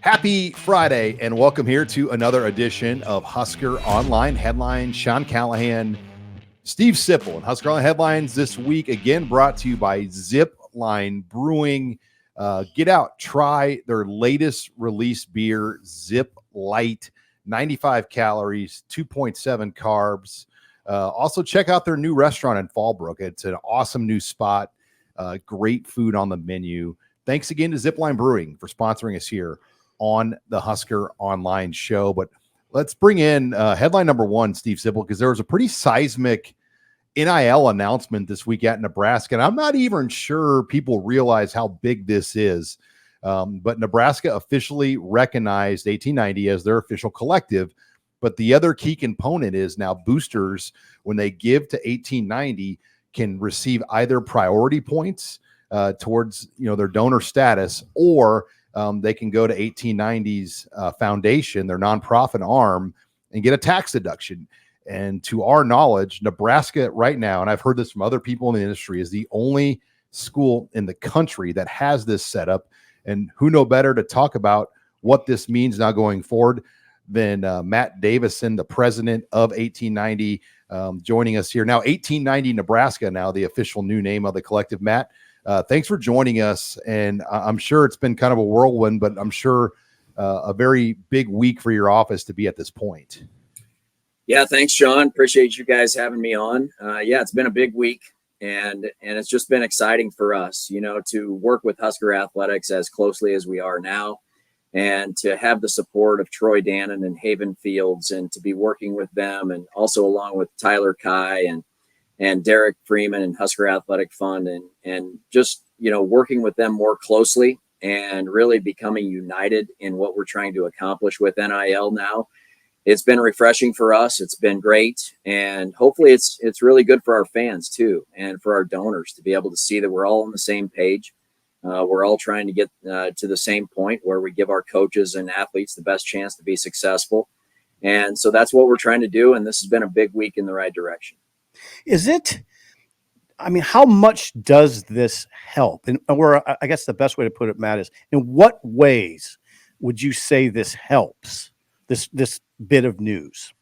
Happy Friday, and welcome here to another edition of Husker Online. Headlines, Sean Callahan, Steve Sipple, and Husker Online Headlines this week, again brought to you by Zipline Brewing. Get out, try their latest release beer, ZipLite, 95 calories, 2.7 carbs. Also, check out their new restaurant in Fallbrook. It's an awesome new spot, great food on the menu. Thanks again to Zipline Brewing for sponsoring us here on the Husker Online show. But let's bring in headline number one, Steve Sipple, because there was a pretty seismic NIL announcement this week at Nebraska. And I'm not even sure people realize how big this is. But Nebraska officially recognized 1890 as their official collective. But the other key component is now boosters, when they give to 1890, can receive either priority points towards their donor status, or they can go to 1890's foundation, their nonprofit arm, and get a tax deduction. And to our knowledge, Nebraska right now, and I've heard this from other people in the industry, is the only school in the country that has this setup. And who know better to talk about what this means now going forward than Matt Davidson, the president of 1890, joining us here. Now, 1890 Nebraska, now the official new name of the collective. Matt, thanks for joining us. And I'm sure it's been kind of a whirlwind, but I'm sure a very big week for your office to be at this point. Yeah, thanks, Sean. Appreciate you guys having me on. It's been a big week, and it's just been exciting for us, to work with Husker Athletics as closely as we are now, and to have the support of Troy Dannon and Haven Fields, and to be working with them, and also along with Tyler Kai and Derek Freeman and Husker Athletic Fund, and just, working with them more closely and really becoming united in what we're trying to accomplish with NIL now. It's been refreshing for us. It's been great. And hopefully it's really good for our fans too, and for our donors to be able to see that we're all on the same page. We're all trying to get to the same point where we give our coaches and athletes the best chance to be successful. And so that's what we're trying to do. And this has been a big week in the right direction. How much does this help? Or I guess the best way to put it, Matt, is in what ways would you say this helps, this bit of news?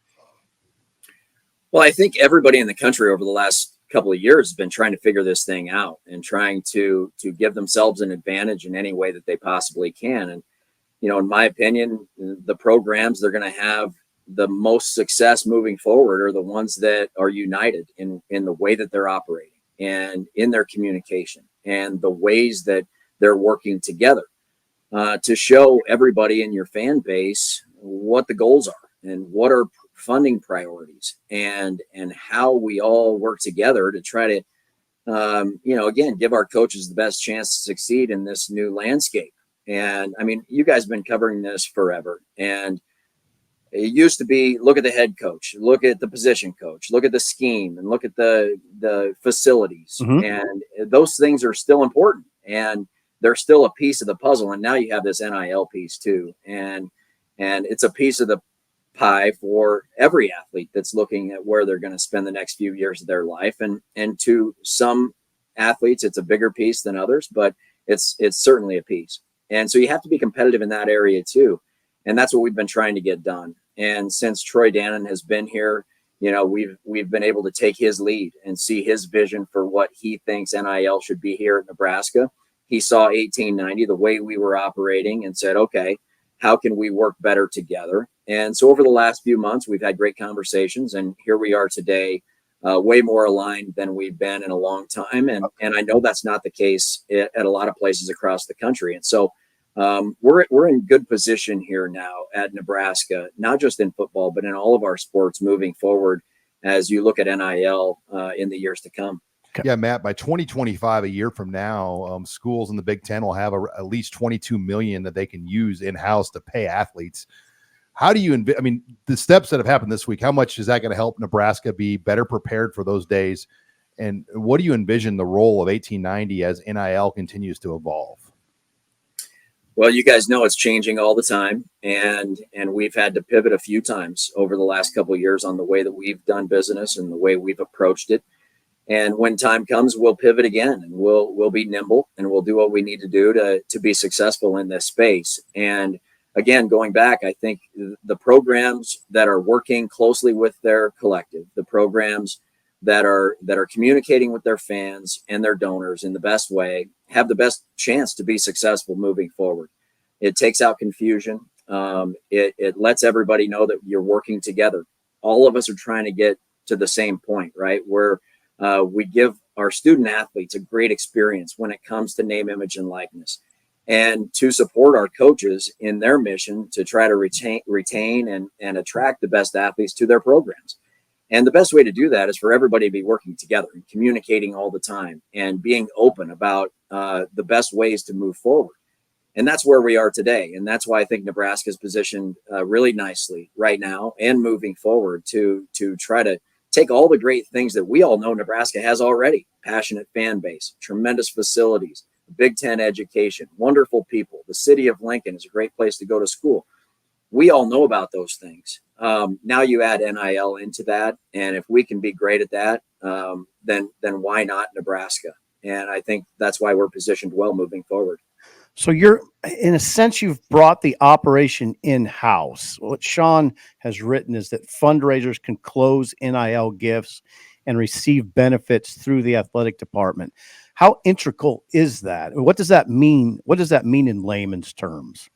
Well, I think everybody in the country over the last couple of years has been trying to figure this thing out and trying to give themselves an advantage in any way that they possibly can. And, in my opinion, the programs they're going to have the most success moving forward are the ones that are united in the way that they're operating and in their communication and the ways that they're working together to show everybody in your fan base what the goals are and what are funding priorities, and how we all work together to try to, again, give our coaches the best chance to succeed in this new landscape. And you guys have been covering this forever, and it used to be, look at the head coach, look at the position coach, look at the scheme, and look at the facilities. Mm-hmm. And those things are still important, and they're still a piece of the puzzle. And now you have this NIL piece too. And it's a piece of the pie for every athlete that's looking at where they're going to spend the next few years of their life. And to some athletes, it's a bigger piece than others, but it's certainly a piece. And so you have to be competitive in that area too. And that's what we've been trying to get done. And since Troy Dannon has been here, we've been able to take his lead and see his vision for what he thinks NIL should be here at Nebraska. He saw 1890, the way we were operating, and said, okay, how can we work better together? And so over the last few months, we've had great conversations, and here we are today, way more aligned than we've been in a long time. And I know that's not the case at a lot of places across the country. And so we're in good position here now at Nebraska, not just in football, but in all of our sports moving forward as you look at NIL in the years to come. Yeah, Matt, by 2025, a year from now, schools in the Big Ten will have at least $22 million that they can use in-house to pay athletes. How do you the steps that have happened this week, how much is that going to help Nebraska be better prepared for those days? And what do you envision the role of 1890 as NIL continues to evolve? Well, you guys know it's changing all the time, and we've had to pivot a few times over the last couple of years on the way that we've done business and the way we've approached it. And when time comes, we'll pivot again, and we'll be nimble, and we'll do what we need to do to be successful in this space. And again, going back, I think the programs that are working closely with their collective, the programs that are communicating with their fans and their donors in the best way, have the best chance to be successful moving forward. It takes out confusion. It lets everybody know that you're working together. All of us are trying to get to the same point, right? Where we give our student athletes a great experience when it comes to name, image, and likeness, and to support our coaches in their mission to try to retain and attract the best athletes to their programs. And the best way to do that is for everybody to be working together and communicating all the time and being open about the best ways to move forward. And that's where we are today. And that's why I think Nebraska is positioned really nicely right now and moving forward to try to take all the great things that we all know Nebraska has already: passionate fan base, tremendous facilities, Big Ten education, wonderful people. The city of Lincoln is a great place to go to school. We all know about those things. Now you add NIL into that, and if we can be great at that, then why not Nebraska? And I think that's why we're positioned well moving forward. So you're, in a sense, you've brought the operation in-house. What Sean has written is that fundraisers can close NIL gifts and receive benefits through the athletic department. How integral is that? What does that mean? What does that mean in layman's terms?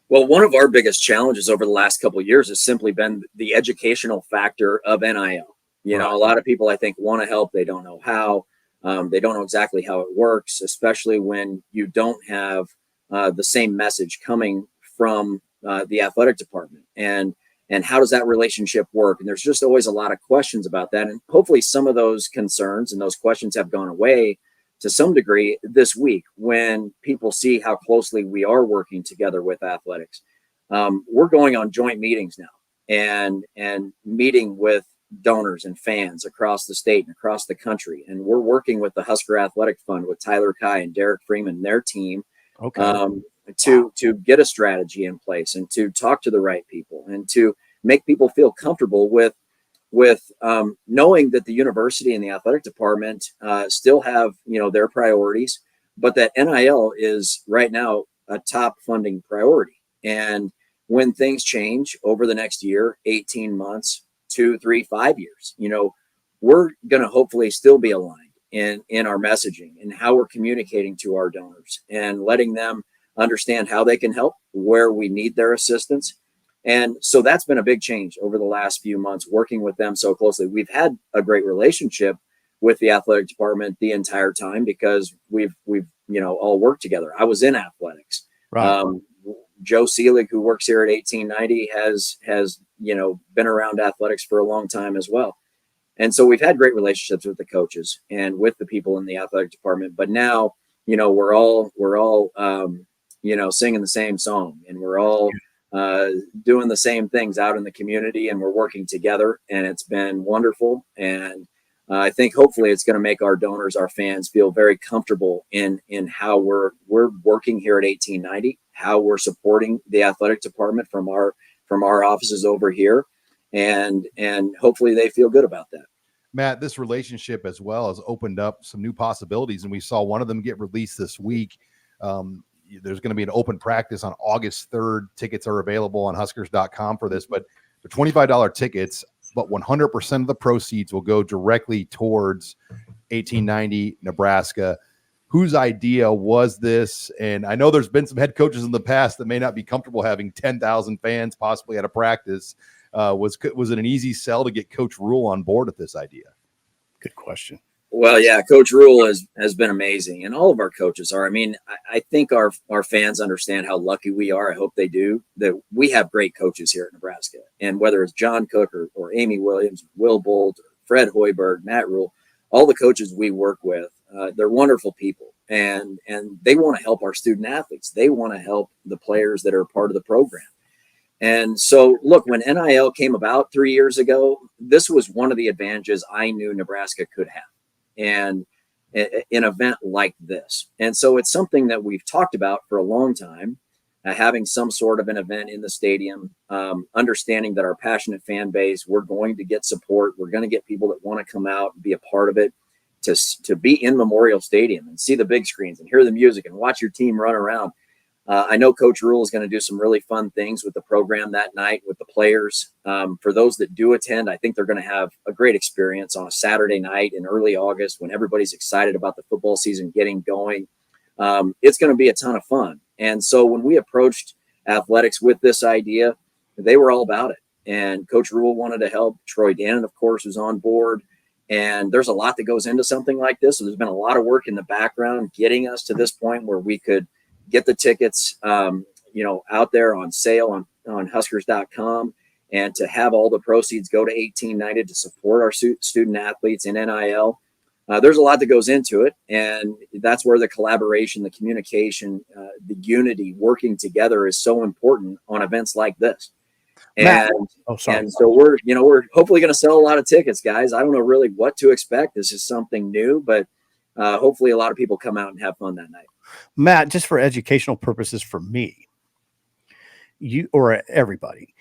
Well, one of our biggest challenges over the last couple of years has simply been the educational factor of NIL. You know, a lot of people, I think, want to help. They don't know how. They don't know exactly how it works, especially when you don't have the same message coming from the athletic department. And how does that relationship work? And there's just always a lot of questions about that. And hopefully some of those concerns and those questions have gone away to some degree this week when people see how closely we are working together with athletics. We're going on joint meetings now and meeting with donors and fans across the state and across the country. And we're working with the Husker Athletic Fund with Tyler Kai and Derek Freeman and their team to get a strategy in place and to talk to the right people and to make people feel comfortable with knowing that the university and the athletic department still have, their priorities, but that NIL is right now a top funding priority. And when things change over the next year, 18 months, 2, 3, 5 years, we're going to hopefully still be aligned in our messaging and how we're communicating to our donors and letting them understand how they can help, where we need their assistance. And so that's been a big change over the last few months, working with them so closely. We've had a great relationship with the athletic department the entire time because we've all worked together. I was in athletics. Right. Joe Seelig, who works here at 1890, has been around athletics for a long time as well. And so we've had great relationships with the coaches and with the people in the athletic department. But now, we're all singing the same song, and we're all doing the same things out in the community, and we're working together, and it's been wonderful. And I think hopefully it's going to make our donors, our fans, feel very comfortable in how we're working here at 1890, how we're supporting the athletic department from our offices over here, and hopefully they feel good about that. Matt, this relationship as well has opened up some new possibilities, and we saw one of them get released this week. There's going to be an open practice on August 3rd. Tickets are available on Huskers.com for this, but they're $25 tickets, but 100% of the proceeds will go directly towards 1890 Nebraska. Whose idea was this? And I know there's been some head coaches in the past that may not be comfortable having 10,000 fans possibly at a practice. Was it an easy sell to get Coach Rule on board with this idea? Good question. Well, yeah, Coach Rule has been amazing, and all of our coaches are. I mean, I think our fans understand how lucky we are. I hope they do, that we have great coaches here at Nebraska. And whether it's John Cook or Amy Williams, Will Bolt, or Fred Hoiberg, Matt Rule, all the coaches we work with, they're wonderful people, and they want to help our student athletes. They want to help the players that are part of the program. And so, look, when NIL came about 3 years ago, this was one of the advantages I knew Nebraska could have, and an event like this. And so it's something that we've talked about for a long time, having some sort of an event in the stadium, understanding that our passionate fan base, we're going to get support. We're going to get people that want to come out and be a part of it, to be in Memorial Stadium and see the big screens and hear the music and watch your team run around. I know Coach Rule is going to do some really fun things with the program that night with the players. For those that do attend, I think they're going to have a great experience on a Saturday night in early August when everybody's excited about the football season getting going. It's going to be a ton of fun. And so when we approached athletics with this idea, they were all about it. And Coach Rule wanted to help. Troy Dannon, of course, was on board. And there's a lot that goes into something like this. So there's been a lot of work in the background getting us to this point where we could get the tickets, out there on sale on Huskers.com, and to have all the proceeds go to 1890 to support our student athletes in NIL. There's a lot that goes into it, and that's where the collaboration, the communication, the unity, working together is so important on events like this. And so we're hopefully going to sell a lot of tickets, guys. I don't know really what to expect. This is something new, but hopefully a lot of people come out and have fun that night. Matt, just for educational purposes for me, you or everybody,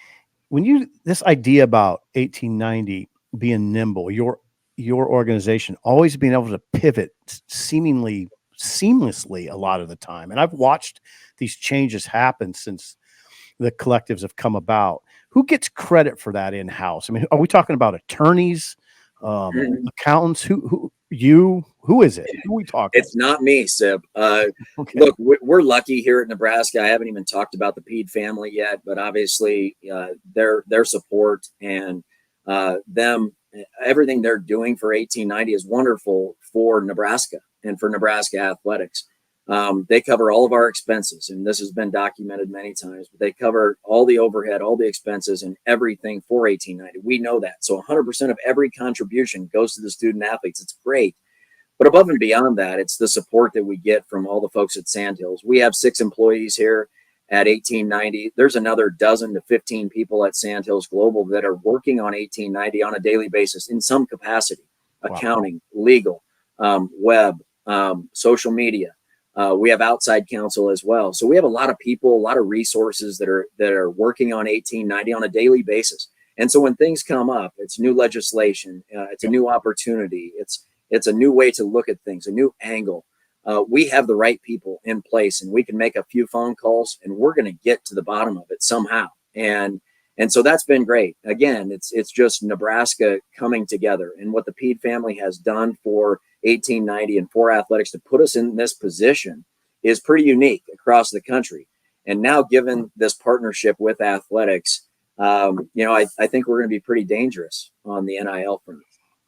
this idea about 1890 being nimble, your organization always being able to pivot seemingly seamlessly a lot of the time. And I've watched these changes happen since the collectives have come about. Who gets credit for that in-house? I mean, are we talking about attorneys, accountants? Who is it? Who are we talking? It's not me, Sip. Okay. Look, we're lucky here at Nebraska. I haven't even talked about the Pede family yet, but obviously their support and everything they're doing for 1890 is wonderful for Nebraska and for Nebraska athletics. They cover all of our expenses, and this has been documented many times, but they cover all the overhead, all the expenses, and everything for 1890. We know that. So 100% of every contribution goes to the student athletes. It's great. But above and beyond that, it's the support that we get from all the folks at Sandhills. We have 6 employees here at 1890. There's another 12 to 15 people at Sandhills Global that are working on 1890 on a daily basis in some capacity, accounting, legal, web, social media. We have outside counsel as well. So we have a lot of people, a lot of resources that are working on 1890 on a daily basis. And so when things come up, it's new legislation, it's a new opportunity, it's a new way to look at things, a new angle. We have the right people in place, and we can make a few phone calls, and we're going to get to the bottom of it somehow. And so that's been great. Again, it's just Nebraska coming together, and what the Pede family has done for 1890 and for athletics to put us in this position is pretty unique across the country. And now, given this partnership with athletics, I think we're going to be pretty dangerous on the NIL front.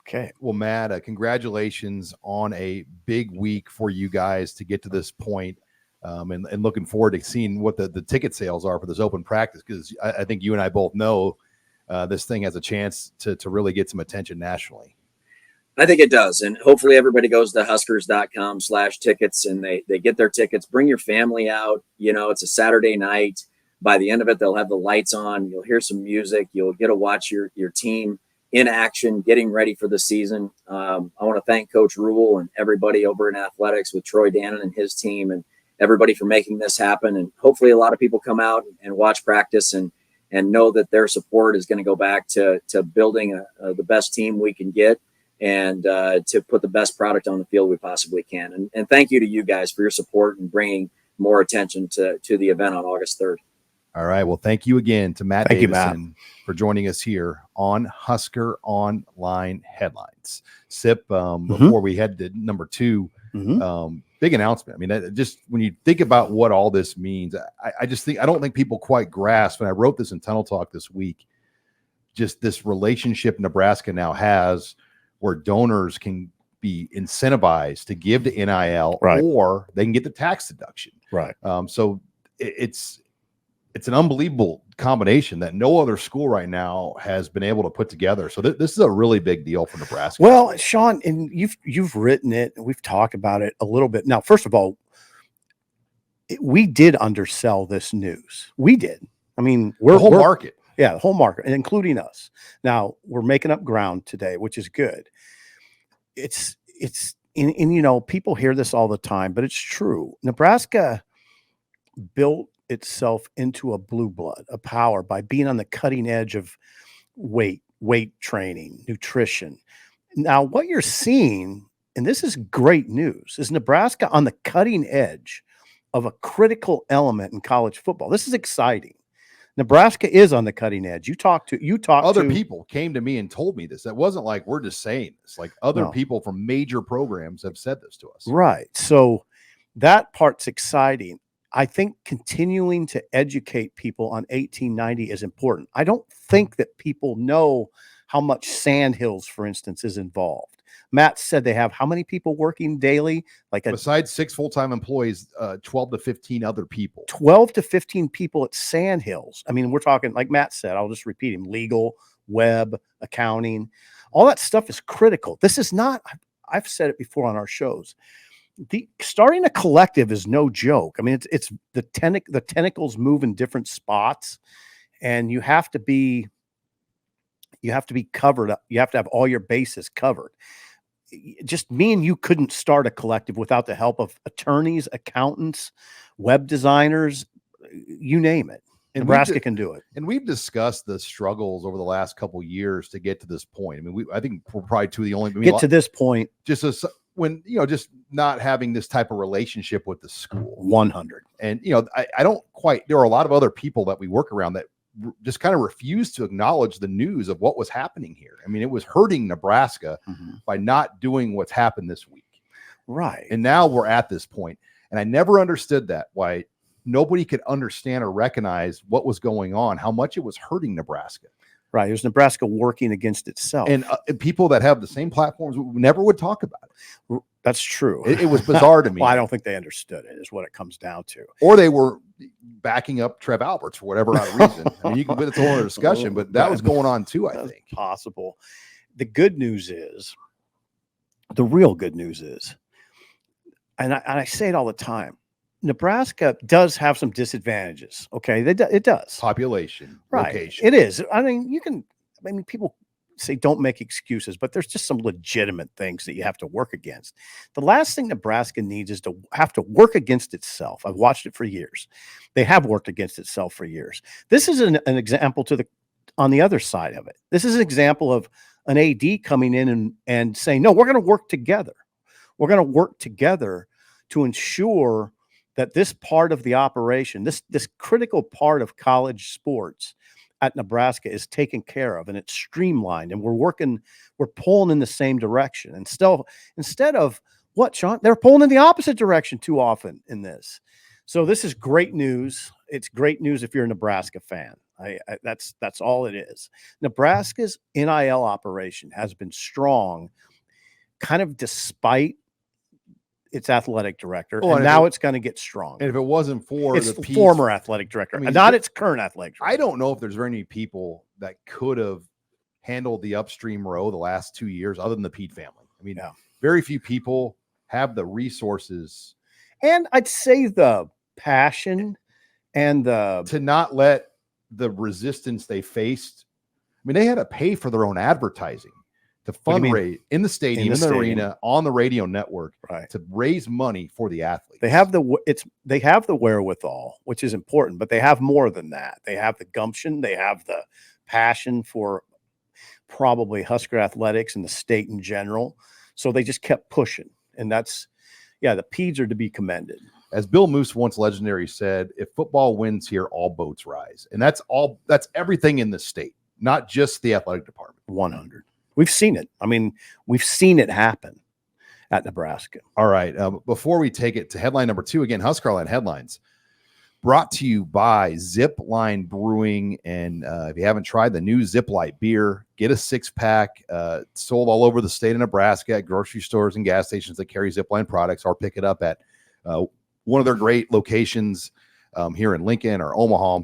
Okay. Well, Matt, congratulations on a big week for you guys to get to this point, and looking forward to seeing what the ticket sales are for this open practice, because I think you and I both know this thing has a chance to really get some attention nationally. I think it does. And hopefully everybody goes to huskers.com/tickets and they get their tickets. Bring your family out. It's a Saturday night. By the end of it, they'll have the lights on. You'll hear some music. You'll get to watch your team in action, getting ready for the season. I want to thank Coach Rule and everybody over in athletics with Troy Dannon and his team and everybody for making this happen. And hopefully a lot of people come out and watch practice and know that their support is going to go back to building the best team we can get, and to put the best product on the field we possibly can. And thank you to you guys for your support and bringing more attention to the event on August 3rd. All right. Well, thank you again to Matt Davidson for joining us here on Husker Online Headlines. Sip, before we head to number 2, big announcement. I mean, just when you think about what all this means, I don't think people quite grasp, and I wrote this in Tunnel Talk this week, just this relationship Nebraska now has where donors can be incentivized to give to NIL, or they can get the tax deduction. Right. So it's an unbelievable combination that no other school right now has been able to put together. So this is a really big deal for Nebraska. Well, Sean, and you've written it, and we've talked about it a little bit. Now, first of all, we did undersell this news. We did. I mean, the whole market. Yeah, the whole market, and including us. Now we're making up ground today, which is good. It's people hear this all the time, but it's true. Nebraska built itself into a blue blood, a power, by being on the cutting edge of weight training, nutrition. Now, what you're seeing, and this is great news, is Nebraska on the cutting edge of a critical element in college football. This is exciting. Nebraska is on the cutting edge. You talk Other to people came to me and told me this. That wasn't like we're just saying this. Like other No. people from major programs have said this to us. Right. So that part's exciting. I think continuing to educate people on 1890 is important. I don't think that people know how much Sandhills, for instance, is involved. Matt said they have how many people working daily? Like Besides 6 full-time employees, 12 to 15 other people. 12 to 15 people at Sandhills. I mean, we're talking, like Matt said, I'll just repeat him, legal, web, accounting, all that stuff is critical. This is not, I've said it before on our shows. Starting a collective is no joke. I mean, it's the tentacles move in different spots, and you have to be covered up. You have to have all your bases covered. Just me and you couldn't start a collective without the help of attorneys, accountants, web designers, you name it. And Nebraska can do it. And we've discussed the struggles over the last couple of years to get to this point. I mean, I think we're probably two of the only get to this point. Just as when, just not having this type of relationship with the school. 100. And, I don't quite, there are a lot of other people that we work around that just kind of refused to acknowledge the news of what was happening here. I mean, it was hurting Nebraska by not doing what's happened this week. Right. And now we're at this point. And I never understood that, why nobody could understand or recognize what was going on, how much it was hurting Nebraska. Right. It was Nebraska working against itself. And people that have the same platforms never would talk about it. That's true. It was bizarre to me. Well, I don't think they understood it, is what it comes down to. Or they were backing up Trev Alberts for whatever other reason. I mean, you can put it to another discussion, but that was going on too, I think. Possible. The good news is, the real good news is, and I say it all the time, Nebraska does have some disadvantages. Okay, it does. Population, right? Location. It is. I mean, people say don't make excuses, but there's just some legitimate things that you have to work against. The last thing Nebraska needs is to have to work against itself. I've watched it for years. They have worked against itself for years. This is an example on the other side of it. This is an example of an AD coming in and saying, no, we're going to work together. We're going to work together to ensure that this part of the operation, this critical part of college sports at Nebraska is taken care of, and it's streamlined, and we're pulling in the same direction. And still, instead of what, Sean? They're pulling in the opposite direction too often in this. So this is great news. It's great news if you're a Nebraska fan. That's all it is. Nebraska's NIL operation has been strong, kind of despite its athletic director, and now it's going to get strong. And if it wasn't for its former athletic director, not its current athletic director. I don't know if there's very many people that could have handled the upstream row the last 2 years other than the Pete family. I mean, very few people have the resources. And I'd say the passion and to not let the resistance they faced. I mean, they had to pay for their own advertising to fundraise in the stadium, in the arena, on the radio network, right, to raise money for the athletes. They have the wherewithal, which is important, but they have more than that. They have the gumption, they have the passion for probably Husker athletics and the state in general. So they just kept pushing, and the Peds are to be commended. As Bill Moose once legendary said, if football wins here, all boats rise. And that's everything in the state, not just the athletic department. 100. We've seen it. I mean, we've seen it happen at Nebraska. All right. Before we take it to headline number 2, again, HuskerOnline headlines brought to you by Zipline Brewing. And if you haven't tried the new ZipLite beer, get a 6-pack. Sold all over the state of Nebraska at grocery stores and gas stations that carry Zipline products, or pick it up at one of their great locations here in Lincoln or Omaha,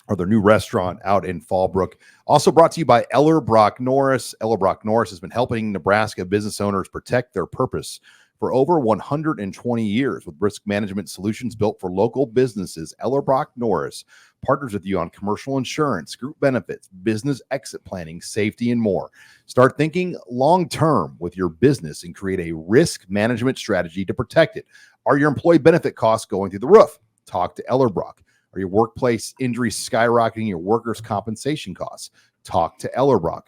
or their new restaurant out in Fallbrook. Also brought to you by Ellerbrock-Norris. Ellerbrock-Norris has been helping Nebraska business owners protect their purpose for over 120 years with risk management solutions built for local businesses. Ellerbrock-Norris partners with you on commercial insurance, group benefits, business exit planning, safety, and more. Start thinking long-term with your business and create a risk management strategy to protect it. Are your employee benefit costs going through the roof? Talk to Ellerbrock. Are your workplace injuries skyrocketing your workers' compensation costs? Talk to Ellerbrock.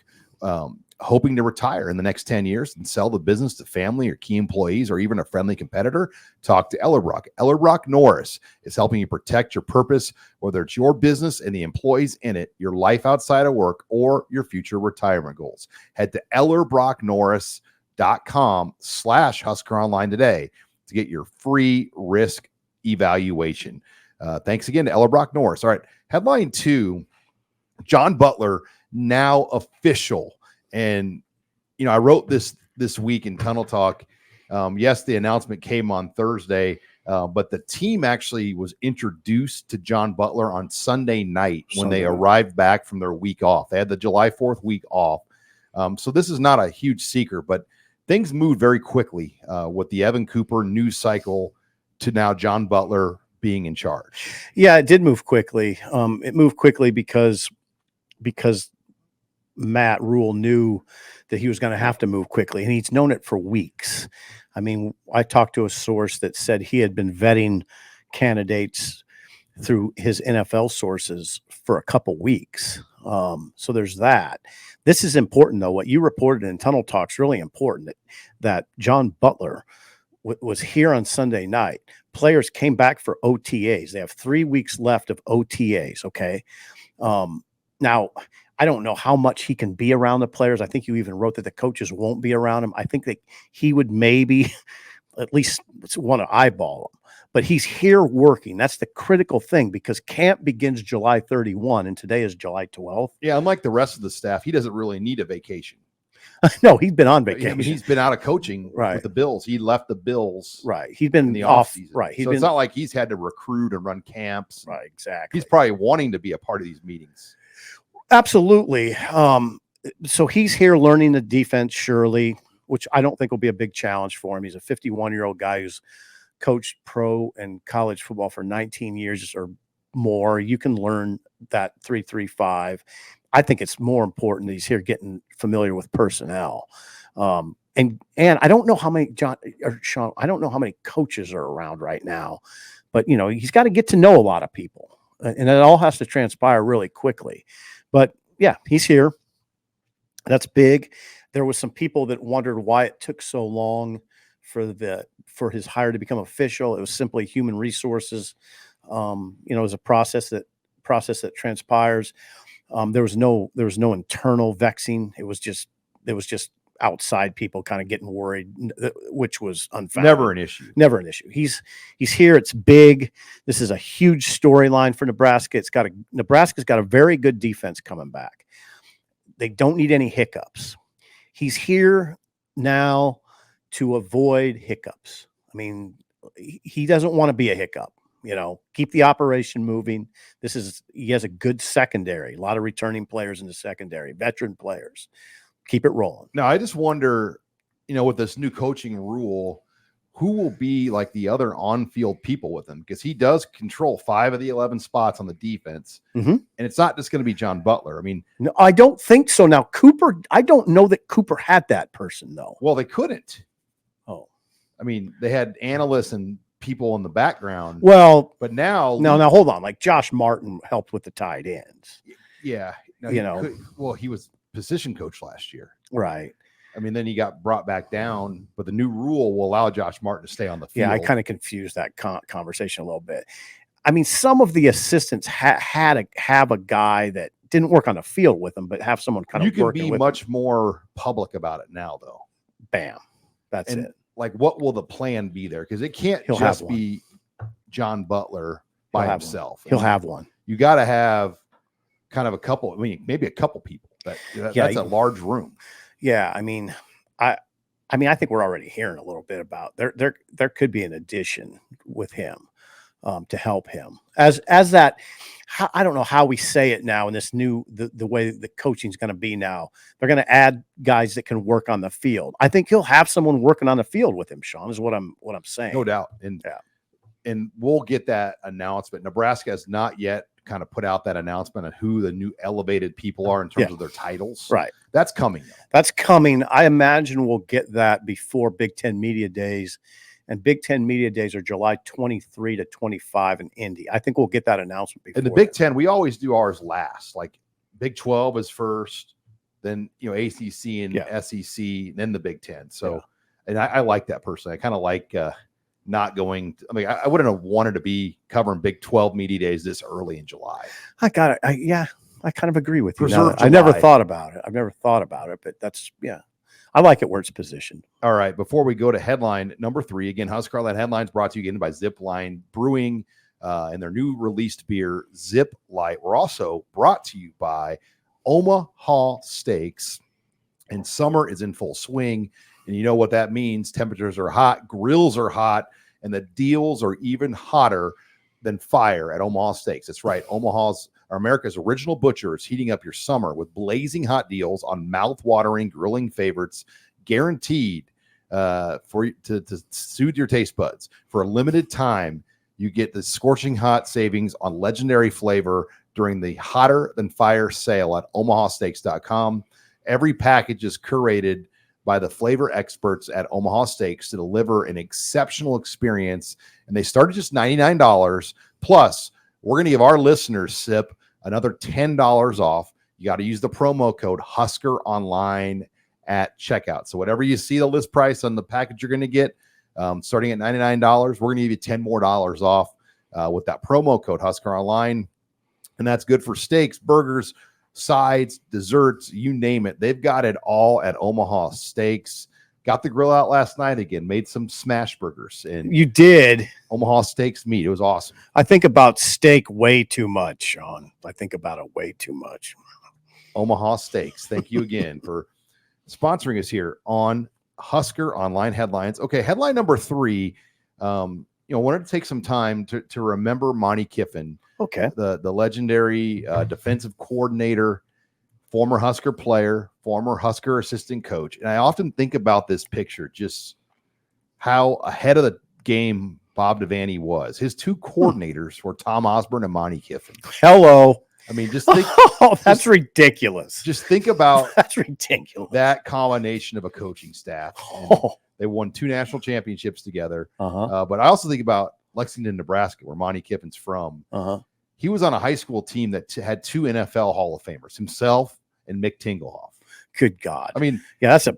hoping to retire in the next 10 years and sell the business to family or key employees or even a friendly competitor, talk to Ellerbrock. Ellerbrock-Norris is helping you protect your purpose, whether it's your business and the employees in it, your life outside of work, or your future retirement goals. Head to ellerbrocknorris.com/HuskerOnline today to get your free risk evaluation. Thanks again to Ellerbrock-Norris. All right, headline 2, John Butler now official. And, I wrote this week in Tunnel Talk. Yes, the announcement came on Thursday, but the team actually was introduced to John Butler on Sunday night when they arrived back from their week off. They had the July 4th week off. So this is not a huge secret, but things moved very quickly with the Evan Cooper news cycle to now John Butler being in charge. Yeah, it did move quickly. It moved quickly because Matt Rule knew that he was going to have to move quickly, and he's known it for weeks. I mean, I talked to a source that said he had been vetting candidates through his NFL sources for a couple weeks. So there's that. This is important, though. What you reported in Tunnel Talk is really important, that John Butler was here on Sunday night. Players came back for OTAs. They have 3 weeks left of OTAs, okay? Now, I don't know how much he can be around the players. I think you even wrote that the coaches won't be around him. I think that he would maybe at least want to eyeball him. But he's here working. That's the critical thing, because camp begins July 31, and today is July 12th. Yeah, unlike the rest of the staff, he doesn't really need a vacation. No, he's been on vacation. I mean, he's been out of coaching with the Bills. He left the Bills. Right. He's been in the off offseason. Right. It's not like he's had to recruit and run camps. Right. Exactly. He's probably wanting to be a part of these meetings. Absolutely. So he's here learning the defense, surely, which I don't think will be a big challenge for him. He's a 51-year-old guy who's coached pro and college football for 19 years or more. You can learn that 3-3-5. I think it's more important that he's here getting familiar with personnel. And I don't know how many Sean, I don't know how many coaches are around right now, but he's got to get to know a lot of people, and it all has to transpire really quickly. But yeah, he's here. That's big. There was some people that wondered why it took so long for his hire to become official. It was simply human resources. It was a process that transpires. There was no internal vexing. It was just outside people kind of getting worried, which was unfounded. Never an issue. He's here. It's big. This is a huge storyline for Nebraska. Nebraska's got a very good defense coming back. They don't need any hiccups. He's here now to avoid hiccups. I mean, he doesn't want to be a hiccup. Keep the operation moving. He has a good secondary, a lot of returning players in the secondary, veteran players. Keep it rolling. Now, I just wonder, with this new coaching rule, who will be like the other on-field people with him? Because he does control 5 of the 11 spots on the defense. Mm-hmm. And it's not just going to be John Butler. I mean, no, I don't think so. Now, Cooper, I don't know that Cooper had that person, though. Well, they couldn't. Oh. I mean, they had analysts and people in the background. Well, but now hold on. Like Josh Martin helped with the tight ends. Yeah. He was position coach last year. Right. I mean, then he got brought back down, but the new rule will allow Josh Martin to stay on the field. Yeah, I kind of confused that conversation a little bit. I mean, some of the assistants have a guy that didn't work on the field with them, but have someone kind of you can working be with much them. more public about it now, though. Bam. That's it. Like, what will the plan be there? Because it can't just be John Butler by himself. He'll have one. You got to have kind of a couple. I mean, maybe a couple people. That's a large room. Yeah, I mean, I think we're already hearing a little bit about there could be an addition with him to help him as that. I don't know how we say it now in this new the way the coaching is going to be now. They're going to add guys that can work on the field. I think he'll have someone working on the field with him. Sean, is what I'm saying. No doubt, and we'll get that announcement. Nebraska has not yet kind of put out that announcement on who the new elevated people are in terms of their titles. Right. That's coming. That's coming. I imagine we'll get that before Big Ten Media Days. And Big Ten Media Days are July 23 to 25 in Indy. I think we'll get that announcement before. In the Big Ten, we always do ours last. Like Big 12 is first. then ACC and Yeah. SEC, and then the Big Ten. So, and I like that personally. I kind of like not going. I wouldn't have wanted to be covering Big 12 media days this early in July. I got it. I kind of agree with you. Preserve I never July. thought about it. But that's I like it where it's positioned. All right. Before we go to headline number 3, again, HuskerOnline headlines brought to you again by Zipline Brewing and their new released beer, ZipLite. We're also brought to you by Omaha Steaks, and summer is in full swing. And you know what that means. Temperatures are hot, grills are hot, and the deals are even hotter than fire at Omaha Steaks. That's right. America's original butcher is heating up your summer with blazing hot deals on mouth-watering grilling favorites, guaranteed to soothe your taste buds. For a limited time, you get the scorching hot savings on legendary flavor during the hotter than fire sale at omahasteaks.com. Every package is curated by the flavor experts at Omaha Steaks to deliver an exceptional experience. And they start at just $99. Plus, we're going to give our listeners, Sip, another $10 off. You got to use the promo code HuskerOnline at checkout. So whatever you see the list price on the package you're going to get, starting at $99, we're going to give you $10 more off with that promo code HuskerOnline. And that's good for steaks, burgers, sides, desserts, you name it. They've got it all at Omaha Steaks. Got the grill out last night again, made some smash burgers. And You did. Omaha Steaks meat. It was awesome. I think about steak way too much, Sean. I think about it way too much. Omaha Steaks. Thank you again for sponsoring us here on HuskerOnline headlines. Okay, headline number 3. Wanted to take some time to remember Monte Kiffin. Okay. The legendary defensive coordinator, former Husker player, former Husker assistant coach. And I often think about this picture, just how ahead of the game Bob Devaney was. His 2 coordinators were Tom Osborne and Monte Kiffin. Hello. Just think. That's ridiculous. Just think about That's ridiculous. that combination of a coaching staff. They won 2 national championships together. But I also think about Lexington, Nebraska, where Monte Kiffin's from. He was on a high school team that had 2 NFL Hall of Famers, himself and Mick Tinglehoff. Good God.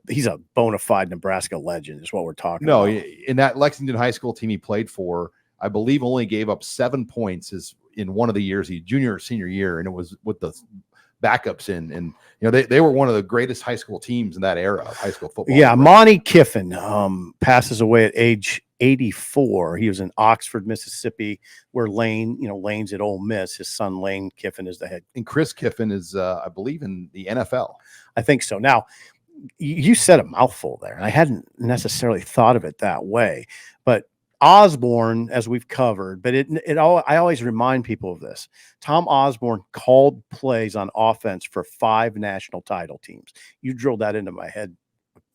He's a bona fide Nebraska legend is what we're talking about. In that Lexington high school team he played for, I believe only gave up 7 points in one of the years, junior or senior year, and it was with the backups in. And they were one of the greatest high school teams in that era of high school football. Yeah, Monte Kiffin passes away at age 84. He was in Oxford, Mississippi, where Lane's at Ole Miss. His son Lane Kiffin is the head. And Chris Kiffin is, I believe, in the NFL. I think so. Now, you said a mouthful there, and I hadn't necessarily thought of it that way. But Osborne, as we've covered, but I always remind people of this. Tom Osborne called plays on offense for 5 national title teams. You drilled that into my head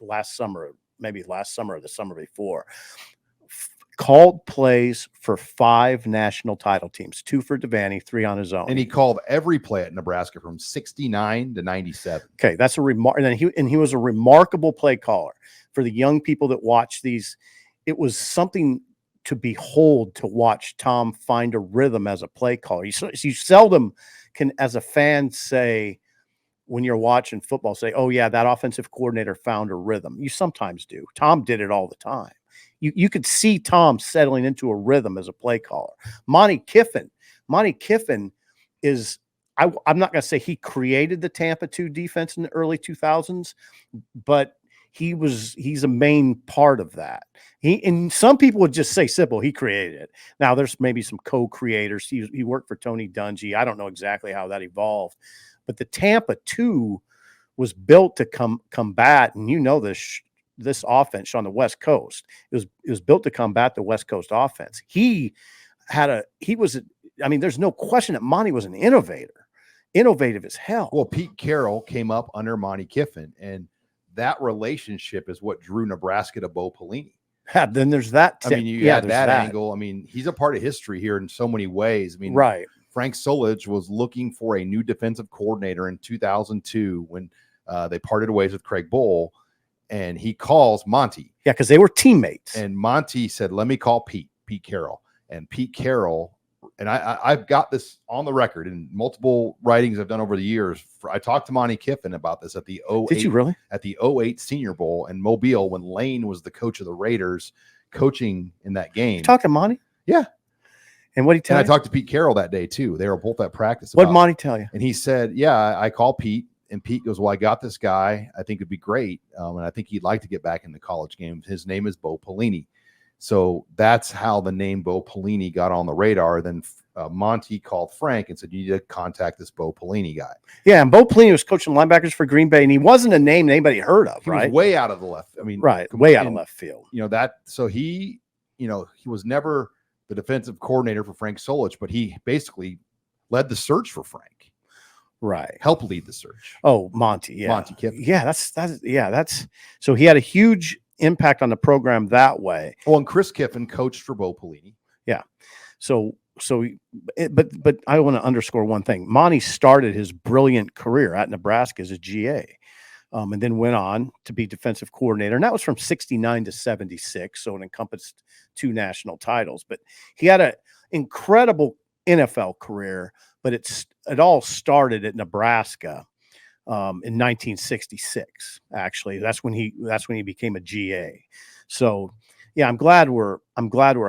last summer or the summer before. Called plays for 5 national title teams, 2 for Devaney, 3 on his own. And he called every play at Nebraska from 69 to 97. Okay, that's a remark. And he was a remarkable play caller. For the young people that watch these, it was something to behold to watch Tom find a rhythm as a play caller. You seldom can, as a fan, say when you're watching football, say, "Oh yeah, that offensive coordinator found a rhythm." You sometimes do. Tom did it all the time. You could see Tom settling into a rhythm as a play caller. Monte Kiffin is, I'm not going to say he created the Tampa 2 defense in the early 2000s, but he's a main part of that. And some people would just say simple, he created it. Now there's maybe some co-creators. He worked for Tony Dungy. I don't know exactly how that evolved, but the Tampa 2 was built to combat, and this offense on the West Coast. It was built to combat the West Coast offense. There's no question that Monte was an innovative as hell. Well, Pete Carroll came up under Monte Kiffin, and that relationship is what drew Nebraska to Bo Pelini. Then there's that. Angle. He's a part of history here in so many ways. Right. Frank Solich was looking for a new defensive coordinator in 2002 when they parted ways with Craig Bowl. And he calls Monte. Yeah, because they were teammates. And Monte said, "Let me call Pete Carroll." And Pete Carroll and I've got this on the record in multiple writings I've done over the years. I talked to Monte Kiffin about this at the 08. Did you really? At the 08 Senior Bowl in Mobile when Lane was the coach of the Raiders, coaching in that game. You talking to Monty? Yeah. And what did he tell And you? I talked to Pete Carroll that day too. They were both at practice. What did Monty tell you? And he said, yeah, I called Pete, and Pete goes, well, I got this guy. I think it'd be great. And I think he'd like to get back into college games. His name is Bo Pelini. So that's how the name Bo Pelini got on the radar. Then Monty called Frank and said, you need to contact this Bo Pelini guy. Yeah, and Bo Pelini was coaching linebackers for Green Bay, and he wasn't a name anybody heard of, He right? was way out of the left. I mean, right, way out of left field. You know, that, so he, you know, he was never the defensive coordinator for Frank Solich, but he basically led the search for Frank. Right. Helped lead the search. Oh, Monty. Yeah. Monte Kiffin. Yeah, that's so he had a huge impact on the program that way. Well, and Chris Kiffin coached for Bo Pelini. Yeah. But I want to underscore one thing. Monty started his brilliant career at Nebraska as a GA, and then went on to be defensive coordinator. And that was from 69 to 76. So it encompassed 2 national titles, but he had an incredible NFL career, but it all started at Nebraska in 1966. Actually, that's when he became a GA. So yeah, I'm glad we're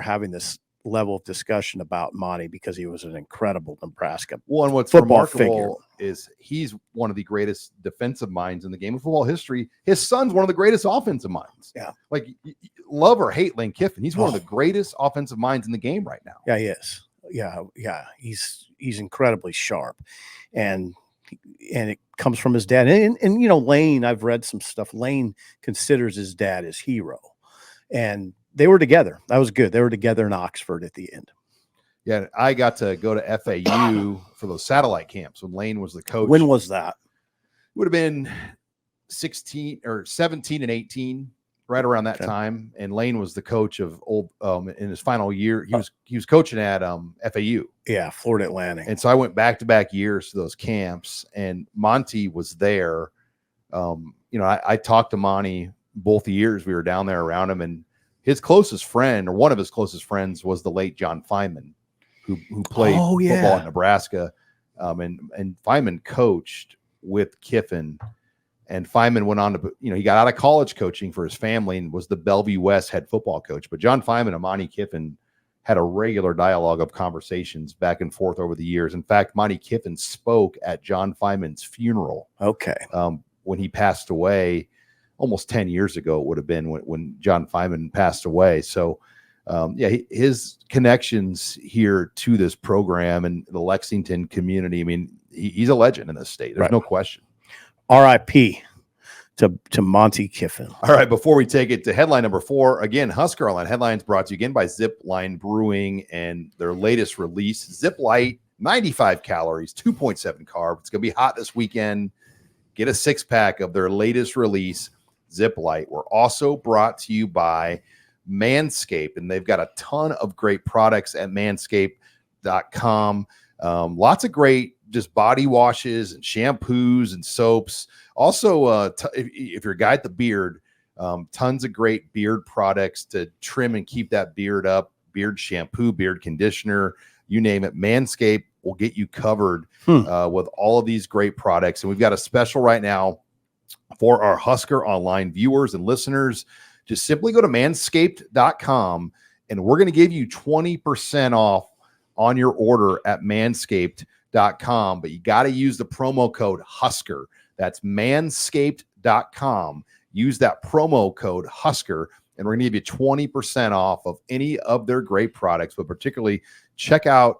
having this level of discussion about Monty because he was an incredible Nebraska. Well, and what's football remarkable is he's one of the greatest defensive minds in the game of football history. His son's one of the greatest offensive minds. Yeah. Like, love or hate Lane Kiffin, he's one of the greatest offensive minds in the game right now. Yeah, he is. Yeah. He's incredibly sharp, and it comes from his dad. And you know, Lane, I've read some stuff. Lane considers his dad his hero, and they were together. That was good. They were together in Oxford at the end. Yeah, I got to go to FAU for those satellite camps when Lane was the coach. When was that? Would have been 16 or 17 and 18, right around that time. And Lane was the coach of in his final year. He was coaching at FAU. Yeah, Florida Atlantic. And so I went back-to-back years to those camps, and Monty was there. You know, I talked to Monty both years we were down there around him, and his closest friend, or one of his closest friends, was the late John Feynman, who played football at Nebraska. And Feynman coached with Kiffin, and Feynman went on to, you know, he got out of college coaching for his family and was the Bellevue West head football coach. But John Feynman and Monte Kiffin had a regular dialogue of conversations back and forth over the years. In fact, Monte Kiffin spoke at John Feynman's funeral. Okay. When he passed away almost 10 years ago, it would have been when John Feynman passed away. So, his connections here to this program and the Lexington community, I mean, he's a legend in this state. There's no question. R.I.P. to Monte Kiffin. All right, before we take it to headline number 4, again, Husker Online headlines brought to you again by Zipline Brewing and their latest release, ZipLite, 95 calories, 2.7 carb. It's going to be hot this weekend. Get a 6-pack of their latest release, ZipLite. We're also brought to you by Manscaped, and they've got a ton of great products at manscaped.com. Lots of great just body washes and shampoos and soaps. Also, if you're a guy at the beard, tons of great beard products to trim and keep that beard up. Beard shampoo, beard conditioner, you name it. Manscaped will get you covered with all of these great products. And we've got a special right now for our Husker Online viewers and listeners. Just simply go to manscaped.com, and we're going to give you 20% off on your order at manscaped.com. But you got to use the promo code Husker. That's manscaped.com. Use that promo code Husker, and we're going to give you 20% off of any of their great products. But particularly, check out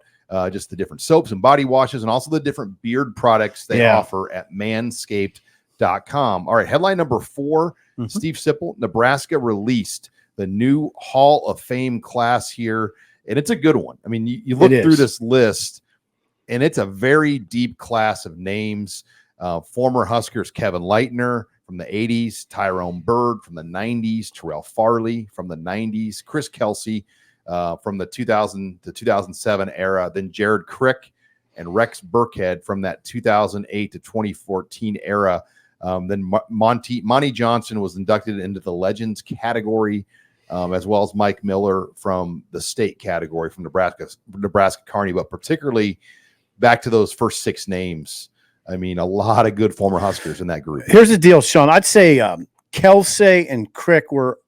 just the different soaps and body washes, and also the different beard products they offer at manscaped.com. All right, headline number 4, Steve Sipple, Nebraska released the new Hall of Fame class here, and it's a good one. I mean, you look through this list, and it's a very deep class of names. Former Huskers Kevin Leitner from the 80s, Tyrone Bird from the 90s, Terrell Farley from the 90s, Chris Kelsey from the 2000 to 2007 era, then Jared Crick and Rex Burkhead from that 2008 to 2014 era. Then Monty Johnson was inducted into the Legends category. as well as Mike Miller from the state category from Nebraska Kearney, but particularly back to those first 6 names. I mean, a lot of good former Huskers in that group. Here's the deal, Sean. I'd say Kelsey and Crick were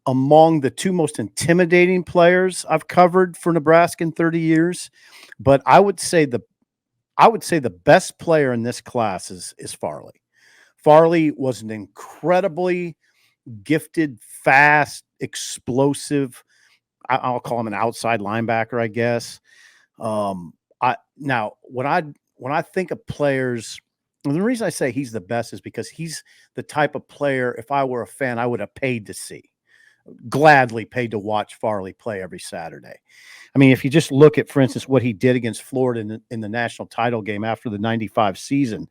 among the 2 most intimidating players I've covered for Nebraska in 30 years. But I would say the best player in this class is Farley. Farley was an incredibly gifted, fast, explosive. I'll call him an outside linebacker, I guess. Now when I think of players, and the reason I say he's the best is because he's the type of player, if I were a fan, I would have paid to see, gladly paid to watch Farley play every Saturday. I mean, if you just look at, for instance, what he did against Florida in the national title game after the 95 season.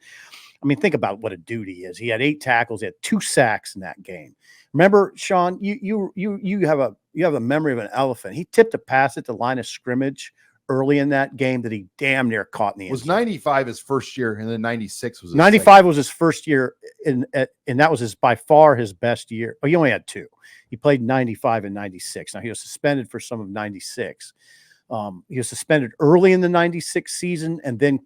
I mean, think about what a dude he is. He had 8 tackles, he had 2 sacks in that game. Remember, Sean, you have a memory of an elephant. He tipped a pass at the line of scrimmage early in that game that he damn near caught in the end zone. 95 his first year, and then 96 was 95 was his first year, and that was by far his best year. Oh, he only had 2. He played 95 and 96. Now he was suspended for some of 96. He was suspended early in the 96 season, and then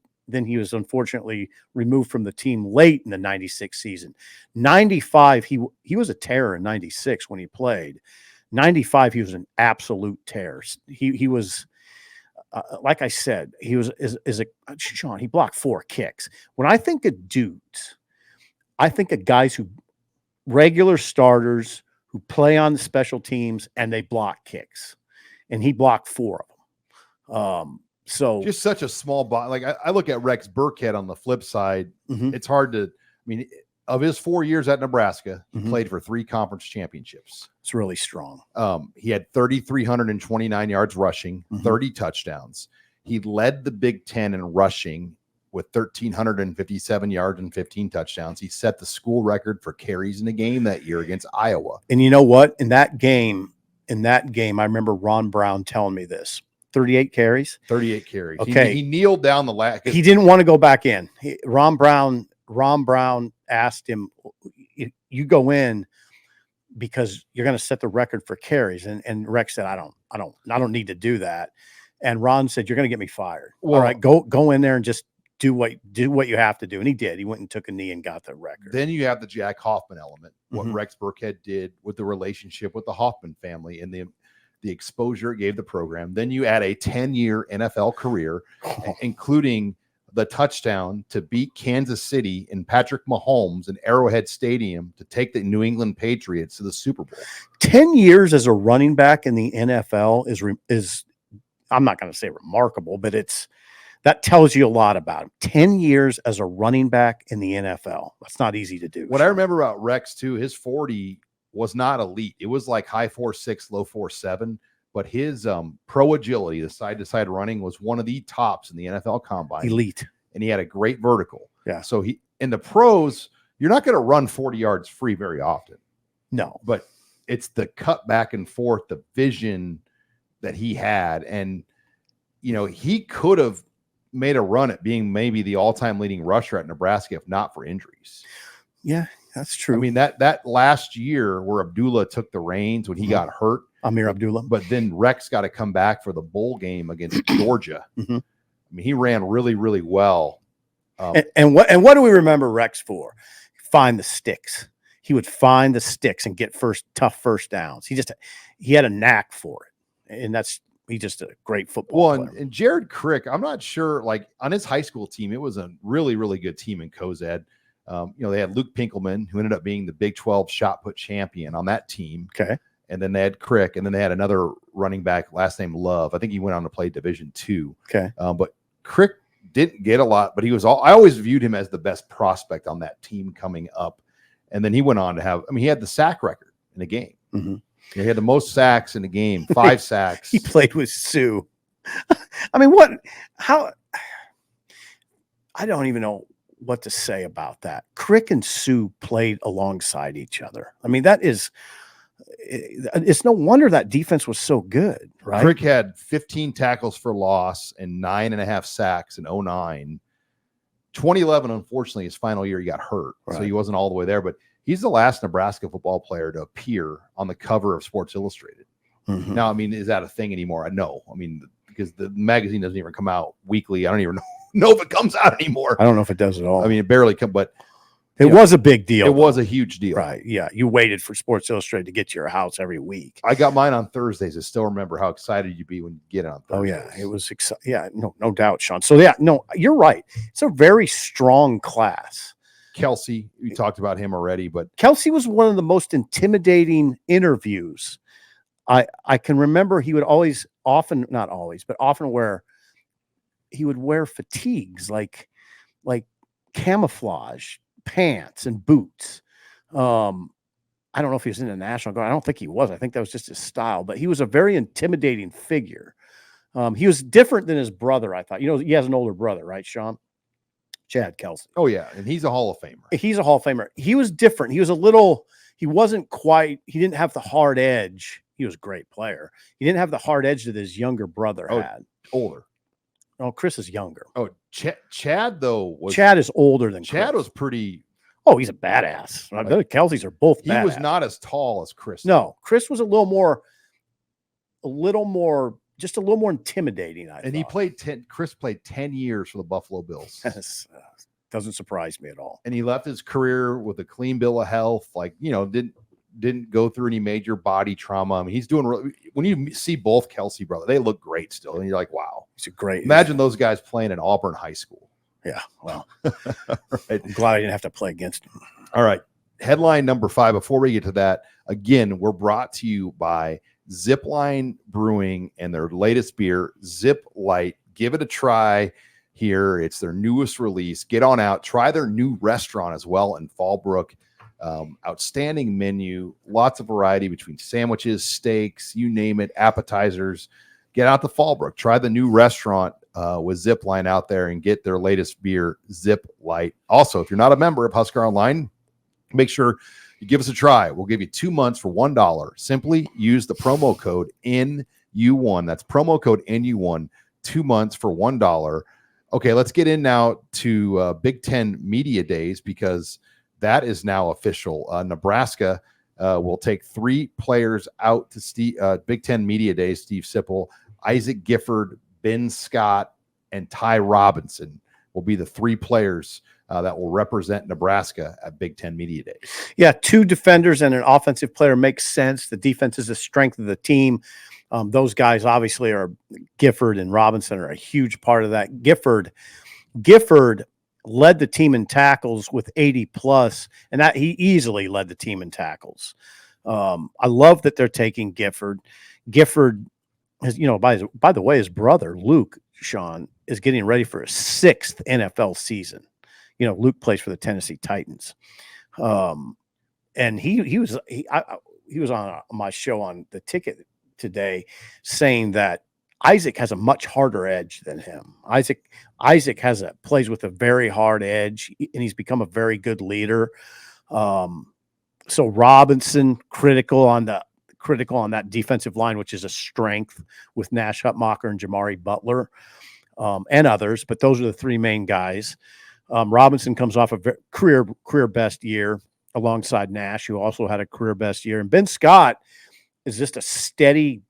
he was unfortunately removed from the team late in the 96 season. 95, he was a terror in 96 when he played. 95, he was an absolute terror. He was, like I said, he was Sean, he blocked 4 kicks. When I think of dudes, I think of guys who regular starters who play on the special teams and they block kicks, and he blocked 4 of them. So just such a small body. Like I look at Rex Burkhead on the flip side. It's hard to, I mean, of his 4 years at Nebraska, he played for 3 conference championships. It's really strong. He had 3,329 yards rushing, 30 touchdowns. He led the Big Ten in rushing with 1,357 yards and 15 touchdowns. He set the school record for carries in a game that year against Iowa. And you know what? In that game, I remember Ron Brown telling me this. 38 carries. 38 carries. Okay. He kneeled down the last. He didn't want to go back in. Ron Brown asked him, "You go in because you're going to set the record for carries." And Rex said, "I don't need to do that." And Ron said, "You're going to get me fired. All right, go in there and just do what you have to do." And he did. He went and took a knee and got the record. Then you have the Jack Hoffman element. What Rex Burkhead did with the relationship with the Hoffman family and the exposure it gave the program. Then you add a 10-year NFL career, including the touchdown to beat Kansas City and Patrick Mahomes in Arrowhead Stadium to take the New England Patriots to the Super Bowl. 10 years as a running back in the NFL is I'm not going to say remarkable, but that tells you a lot about him. 10 years as a running back in the NFL. That's not easy to do. What I remember about Rex too, his 40 was not elite. It was like high 4.6, low 4.7, but his pro agility, the side-to-side running, was one of the tops in the NFL combine. Elite. And he had a great vertical. Yeah. So in the pros, you're not going to run 40 yards free very often. No. But it's the cut back and forth, the vision that he had. And, he could have made a run at being maybe the all-time leading rusher at Nebraska if not for injuries. Yeah. That's true. I mean, that last year where Abdullah took the reins when he got hurt. Amir Abdullah. But then Rex got to come back for the bowl game against Georgia. I mean, he ran really, really well. And what do we remember Rex for? Find the sticks. He would find the sticks and get tough first downs. He had a knack for it. And he's just a great football player. And Jared Crick, I'm not sure, like on his high school team, it was a really, really good team in Cozad. They had Luke Pinkelman, who ended up being the Big 12 shot put champion on that team. Okay. And then they had Crick, and then they had another running back, last name Love. I think he went on to play Division II. Okay. But Crick didn't get a lot, but I always viewed him as the best prospect on that team coming up. And then he went on to he had the sack record in a game. He had the most sacks in a game, 5 sacks. He played with Sue. I don't even know what to say about that. Crick and Sue played alongside each other. I mean, it's no wonder that defense was so good, right? Crick had 15 tackles for loss and 9.5 sacks in 2009. 2011, unfortunately, his final year, he got hurt. Right. So he wasn't all the way there, but He's the last Nebraska football player to appear on the cover of Sports Illustrated. Mhm. Now, I mean, is that a thing anymore? No. I mean, because the magazine doesn't even come out weekly. I don't even know if it comes out anymore. I don't know if it does at all. I mean, it barely comes, but it was a big deal. It was a huge deal. Right. Yeah. You waited for Sports Illustrated to get to your house every week. I got mine on Thursdays. I still remember how excited you'd be when you get it on Thursdays. Oh, yeah. It was exciting. Yeah. No doubt, Sean. So, yeah, no, you're right. It's a very strong class. Kelsey, we talked about him already, but Kelsey was one of the most intimidating interviews. I can remember he would often wear fatigues like camouflage pants and boots. I don't know if he was in the National Guard. I don't think he was. I think that was just his style, but he was a very intimidating figure. He was different than his brother, I thought. He has an older brother, right, Sean? Chad Kelsey. Oh, yeah. And he's a Hall of Famer. He's a Hall of Famer. He was different. He didn't have the hard edge. He was a great player. He didn't have the hard edge that his younger brother had. Older. Oh, Chris is younger. Oh, Chad, though, Chad is older than Chad Chris. was pretty. Oh, he's a badass. The Kelseys are both badass. He was not as tall as Chris. No, Chris was a little more intimidating. Chris played 10 years for the Buffalo Bills. Doesn't surprise me at all. And he left his career with a clean bill of health. Didn't go through any major body trauma. I mean, he's doing when you see both Kelsey brothers, they look great still. And you're like, wow, imagine those guys playing at Auburn High School. Yeah. Well, right. I'm glad I didn't have to play against him. All right. Headline number 5. Before we get to that, again, we're brought to you by Zipline Brewing and their latest beer, ZipLite. Give it a try here. It's their newest release. Get on out. Try their new restaurant as well in Fallbrook. Outstanding menu. Lots of variety between sandwiches, steaks, you name it, appetizers. Get out to Fallbrook. Try the new restaurant with Zipline out there and get their latest beer, ZipLite. Also, if you're not a member of Husker Online, make sure you give us a try. We'll give you 2 months for $1. Simply use the promo code NU1. That's promo code NU1. 2 months for $1. Okay, let's get in now to Big Ten Media Days because that is now official. Nebraska will take 3 players out to Big Ten Media Days. Steve Sipple, Isaac Gifford, Ben Scott, and Ty Robinson will be the 3 players that will represent Nebraska at Big Ten Media Days. Yeah, 2 defenders and an offensive player makes sense. The defense is the strength of the team. Those guys obviously are Gifford and Robinson are a huge part of that. Gifford led the team in tackles with 80 plus, and that he easily led the team in tackles. I love that they're taking Gifford. Gifford has, by the way, his brother, Luke, Sean, is getting ready for his 6th NFL season. Luke plays for the Tennessee Titans. And he was on my show on the ticket today saying that Isaac has a much harder edge than him. Isaac plays with a very hard edge, and he's become a very good leader. So Robinson critical on that defensive line, which is a strength with Nash Hutmacher and Jamari Butler, and others. But those are the 3 main guys. Robinson comes off a career best year alongside Nash, who also had a career best year, and Ben Scott is just a steady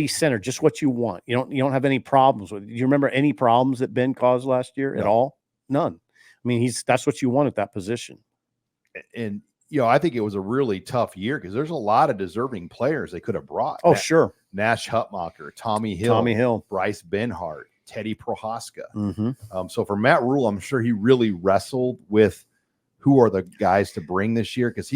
center, just what you want. You don't have any problems with it. Do you remember any problems that Ben caused last year at all? None. I mean, that's what you want at that position. And I think it was a really tough year because there's a lot of deserving players they could have brought. Oh, sure. Nash Hutmacher, Tommy Hill, Bryce Benhart, Teddy Prohaska. Mm-hmm. So for Matt Rule, I'm sure he really wrestled with who are the guys to bring this year because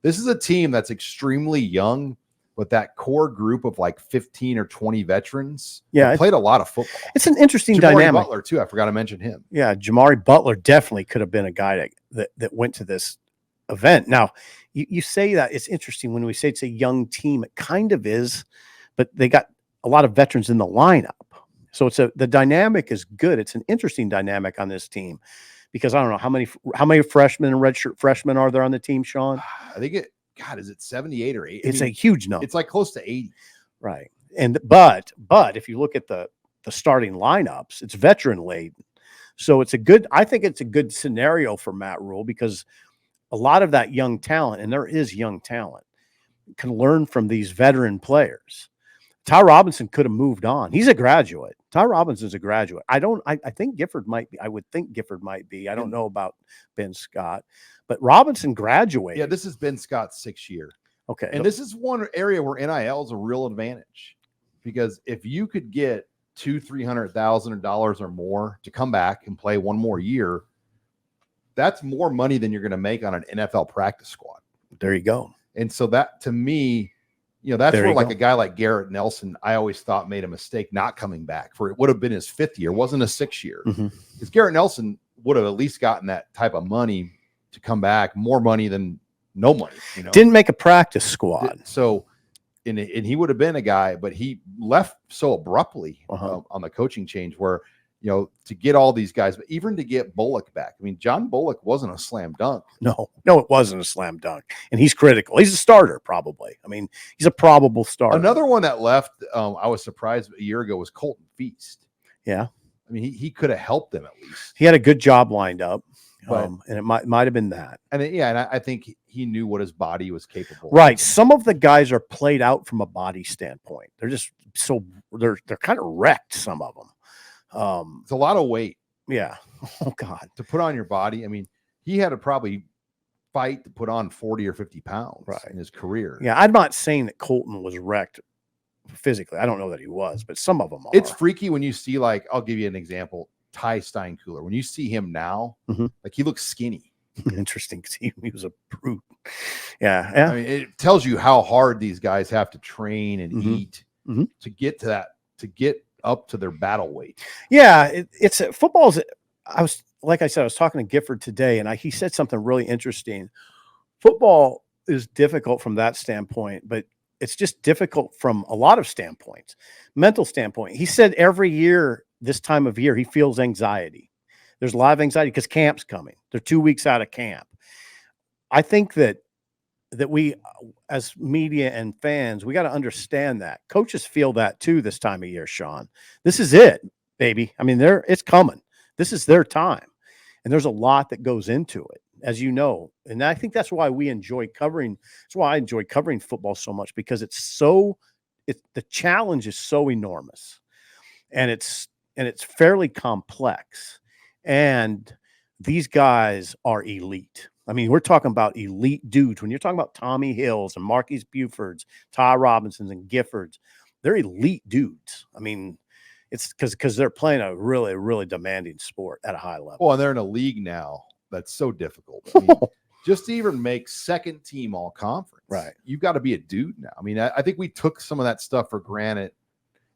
this is a team that's extremely young, but that core group of like 15 or 20 veterans played a lot of football. It's an interesting Jamari dynamic. Butler, too. I forgot to mention him. Yeah, Jamari Butler definitely could have been a guy that went to this event. Now, you say that it's interesting when we say it's a young team. It kind of is, but they got a lot of veterans in the lineup. So the dynamic is good. It's an interesting dynamic on this team. Because I don't know how many freshmen and redshirt freshmen are there on the team, Sean? I think is it 78 or 80? It's a huge number. It's like close to 80. Right. And but if you look at the starting lineups, it's veteran laden. So I think it's a good scenario for Matt Rule because a lot of that young talent, and there is young talent, can learn from these veteran players. Ty Robinson could have moved on. He's a graduate. Ty Robinson's a graduate. I think Gifford might be. I would think Gifford might be. I don't know about Ben Scott, but Robinson graduated. Yeah, this is Ben Scott's 6th year. Okay. And this is one area where NIL is a real advantage, because if you could get $200,000-$300,000 or more to come back and play one more year, that's more money than you're going to make on an NFL practice squad. There you go. And so that, to me, that's There where you like go. a guy like Garrett Nelson, I always thought made a mistake not coming back. For it would have been his 5th year, wasn't a 6th year. Because Garrett Nelson would have at least gotten that type of money to come back, more money than no money. Didn't make a practice squad. So, and he would have been a guy, but he left so abruptly on the coaching change where, to get all these guys, but even to get Bullock back. I mean, John Bullock wasn't a slam dunk. No, it wasn't a slam dunk. And he's critical. He's a starter, probably. I mean, he's a probable starter. Another one that left, I was surprised a year ago, was Colton Feast. Yeah. I mean, he could have helped them at least. He had a good job lined up. But, and it might have been that. And I think he knew what his body was capable Right. of. Some of the guys are played out from a body standpoint. They're just they're kind of wrecked, some of them. It's a lot of weight. Yeah. Oh God. To put on your body. I mean, he had to probably fight to put on 40 or 50 pounds in his career. Yeah. I'm not saying that Colton was wrecked physically. I don't know that he was, but some of them are. It's freaky when you see, like, I'll give you an example. Ty Steinkühler. When you see him now, like, he looks skinny. Interesting. He was a brute. Yeah. I mean, it tells you how hard these guys have to train and eat to get to that, to get up to their battle weight. Yeah. It's football's. I was talking to Gifford today, and he said something really interesting. Football is difficult from that standpoint, but it's just difficult from a lot of standpoints. Mental standpoint. He said every year, this time of year, he feels anxiety. There's a lot of anxiety because camp's coming. They're 2 weeks out of camp. I think that we, as media and fans, we got to understand that. Coaches feel that too this time of year, Sean. This is it, baby. I mean, it's coming. This is their time. And there's a lot that goes into it, as you know. And I think that's why we enjoy covering. That's why I enjoy covering football so much, because the challenge is so enormous. And it's fairly complex. And these guys are elite. I mean, we're talking about elite dudes. When you're talking about Tommy Hills and Marquise Bufords, Ty Robinsons and Giffords, they're elite dudes. I mean, it's because they're playing a really, really demanding sport at a high level. Well, and they're in a league now that's so difficult. I mean, just to even make second team all conference, right? You've got to be a dude now. I mean, I think we took some of that stuff for granted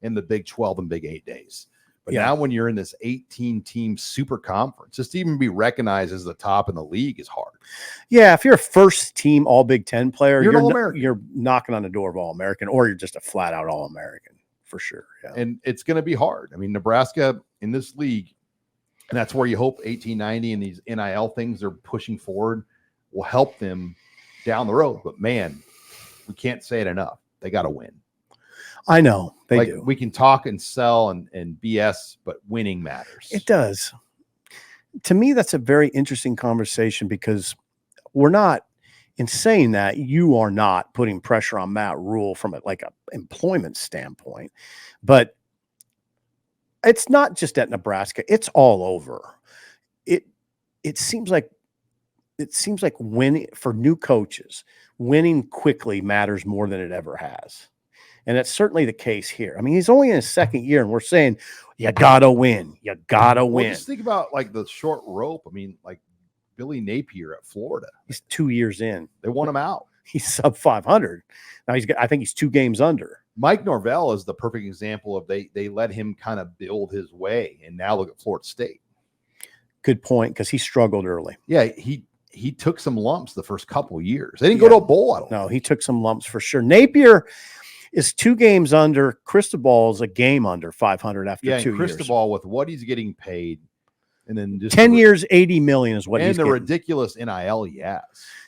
in the Big 12 and Big 8 days. But now when you're in this 18-team super conference, just to even be recognized as the top in the league is hard. Yeah, if you're a first-team All Big Ten player, you're All-American. You're knocking on the door of All-American, or you're just a flat-out All-American for sure. Yeah. And it's going to be hard. I mean, Nebraska in this league, and that's where you hope 1890 and these NIL things they're pushing forward will help them down the road. But, man, we can't say it enough. They got to win. I know they do. We can talk and sell and BS, but winning matters. It does. To me, that's a very interesting conversation, because we're not, in saying that, you are not putting pressure on Matt Rule from a employment standpoint, but it's not just at Nebraska. It's all over. It seems like winning for new coaches, winning quickly matters more than it ever has. And that's certainly the case here. I mean, he's only in his second year, and we're saying, you got to win. You got to win. Just think about, the short rope. I mean, Billy Napier at Florida. He's 2 years in. They want him out. He's sub 500. Now I think he's 2 games under. Mike Norvell is the perfect example of they let him kind of build his way. And now look at Florida State. Good point, because he struggled early. Yeah, he took some lumps the first couple of years. They didn't go to a bowl, I don't know. No, he took some lumps for sure. Napier is 2 games under. Cristobal's a game under 500 after 2 years. Cristobal, with what he's getting paid, and then just 10 years, 80 million is what he's getting. And the ridiculous NIL he has.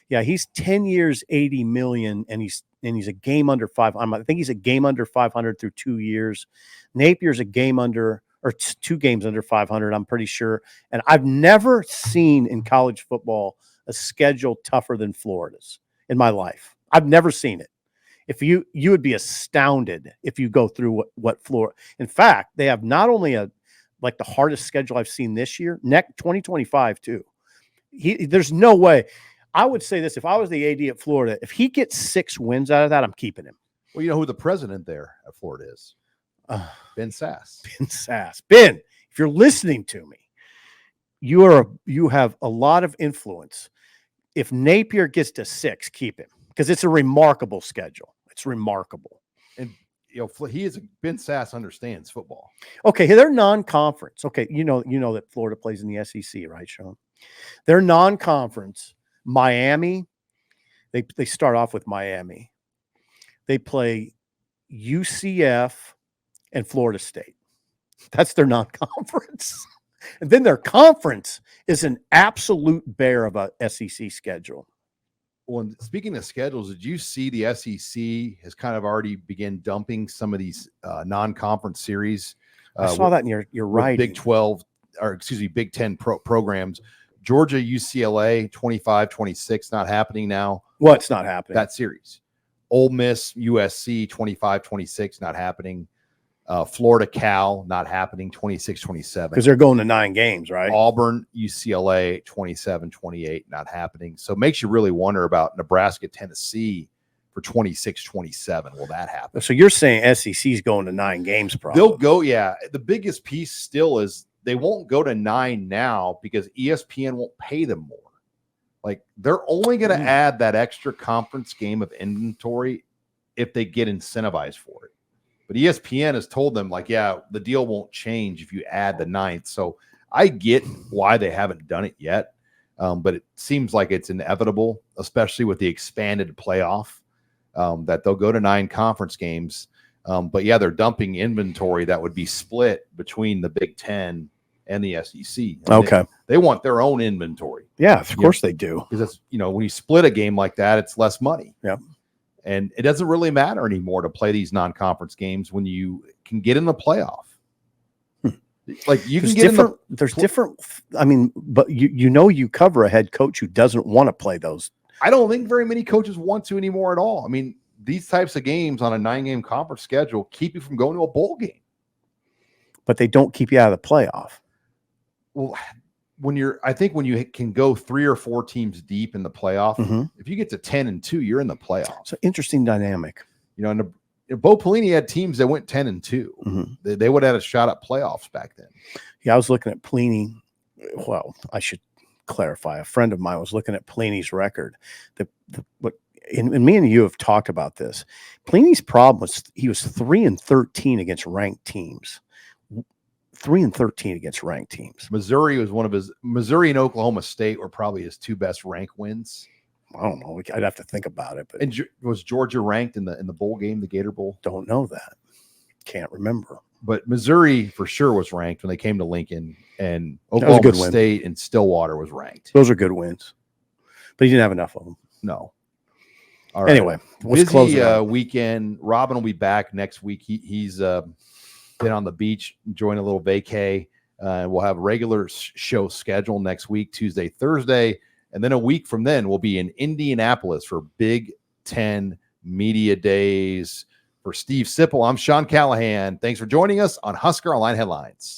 Yeah, he's 10 years, 80 million, and he's a game under 500. I think he's a game under 500 through 2 years. Napier's a game under, or 2 games under 500, I'm pretty sure. And I've never seen in college football a schedule tougher than Florida's in my life. I've never seen it. If you would be astounded if you go through what Florida. In fact, they have not only the hardest schedule I've seen this year, 2025 too. There's no way. I would say this: if I was the AD at Florida, if he gets 6 wins out of that, I'm keeping him. Well, you know who the president there at Florida is? Ben Sass. Ben Sass. Ben, if you're listening to me, you have a lot of influence. If Napier gets to 6, keep him, because it's a remarkable schedule. It's remarkable. And Ben Sass understands football. Okay, they're non-conference. Okay, you know that Florida plays in the SEC, right, Sean? They're non-conference. Miami, they start off with Miami. They play UCF and Florida State. That's their non-conference. And then their conference is an absolute bear of a SEC schedule. Well, speaking of schedules, did you see the SEC has kind of already begun dumping some of these non-conference series? I saw that in your writing. Big 10 programs. Georgia, UCLA, 25-26, not happening now. What's not happening? That series. Ole Miss, USC, 25-26, not happening. Florida, Cal, not happening, 26-27. Because they're going to 9 games, right? Auburn, UCLA, 27-28, not happening. So it makes you really wonder about Nebraska, Tennessee for 26-27. Will that happen? So you're saying SEC's going to 9 games probably? They'll go, yeah. The biggest piece still is they won't go to 9 now because ESPN won't pay them more. Like, they're only going to add that extra conference game of inventory if they get incentivized for it. But ESPN has told them, the deal won't change if you add the 9th. So I get why they haven't done it yet, but it seems like it's inevitable, especially with the expanded playoff, that they'll go to 9 conference games. But they're dumping inventory that would be split between the Big Ten and the SEC. Okay. They want their own inventory. Yeah, of course they do. Because it's, when you split a game like that, it's less money. Yeah. And it doesn't really matter anymore to play these non-conference games when you can get in the playoff. Like, you can get there's different. I mean, but you cover a head coach who doesn't want to play those. I don't think very many coaches want to anymore at all. I mean, these types of games on a 9-game conference schedule keep you from going to a bowl game. But they don't keep you out of the playoff. Well, when you can go 3 or 4 teams deep in the playoff, if you get to 10-2, you're in the playoff. It's an interesting dynamic. Bo Pelini had teams that went 10-2. They would have had a shot at playoffs back then. Yeah, I was looking at Pelini. Well, I should clarify. A friend of mine was looking at Pelini's record. And me and you have talked about this. Pelini's problem was he was 3-13 against ranked teams. 3-13 against ranked teams. Missouri and Oklahoma State were probably his 2 best ranked wins. I don't know. I'd have to think about it. But and was Georgia ranked in the bowl game, the Gator Bowl? Don't know that. Can't remember. But Missouri for sure was ranked when they came to Lincoln, and Oklahoma State and Stillwater was ranked. Those are good wins, but he didn't have enough of them. No. All right. Anyway, busy weekend. Robin will be back next week. He's been on the beach, enjoying a little vacay. We'll have a regular show schedule next week, Tuesday, Thursday. And then a week from then, we'll be in Indianapolis for Big 10 Media Days. For Steve Sipple, I'm Sean Callahan. Thanks for joining us on Husker Online Headlines.